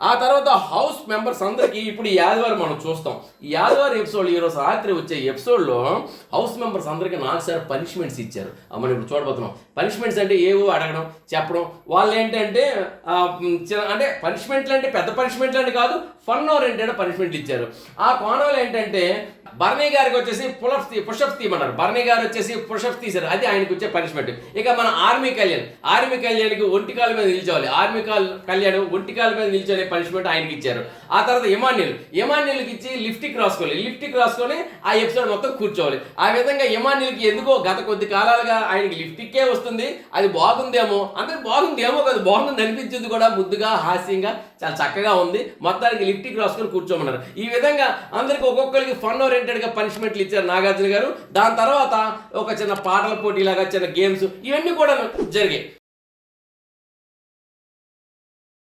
ఆ తర్వాత house members అందరికీ ఇప్పుడు ఈ ఆదివారం మనం చూస్తాం. ఈ ఆదివారం ఎపిసోడ్ ఈరోజు రాత్రి వచ్చే ఎపిసోడ్లో హౌస్ మెంబర్స్ అందరికీ 4 సార్లు పనిష్మెంట్స్ ఇచ్చారు. మనం ఇప్పుడు చూడబోతున్నాం. పనిష్మెంట్స్ అంటే ఏవో అడగడం, చెప్పడం. వాళ్ళు ఏంటంటే అంటే పనిష్మెంట్లు అంటే పెద్ద పనిష్మెంట్లు అంటే కాదు, ఫన్ ఓరియంటెడ్ పనిష్మెంట్లు ఇచ్చారు. ఆ కోణంలో ఏంటంటే బర్నీ గారికి వచ్చేసి పుషప్స్ తీయమన్నారు. బర్నీ గారు వచ్చేసి పుషప్స్ తీశారు. అది ఆయనకు వచ్చే పనిష్మెంట్. ఇక మన ఆర్మీ కళ్యాణ్కి ఒంటి కాలు మీద నిల్చోవాలి. కళ్యాణ్ ఒంటి కాలు మీద నిల్చొని పనిష్మెంట్ ఆయనకి ఇచ్చారు. ఆ తర్వాత ఎమాన్యుల్కి ఇచ్చి లిఫ్ట్కి రాసుకొని ఆ ఎపిసోడ్ మొత్తం కూర్చోవాలి. ఆ విధంగా ఎమాన్యుల్కి ఎందుకో గత కొద్ది కాలాలుగా ఆయనకి లిఫ్ట్కే వస్తుంది. అది బాగుందేమో, అందరికి బాగుందేమో కాదు, బాగుంది అనిపించింది కూడా. ముద్దుగా, హాస్యంగా, చాలా చక్కగా ఉంది. మొత్తానికి లిఫ్ట్కి రాసుకొని కూర్చోమన్నారు. ఈ విధంగా అందరికి ఒక్కొక్కరికి ఫన్ ఓరియంటెడ్గా పనిష్మెంట్లు ఇచ్చారు నాగార్జున గారు. దాని తర్వాత ఒక చిన్న పాటల పోటీలాగా, చిన్న గేమ్స్, ఇవన్నీ కూడా జరిగాయి.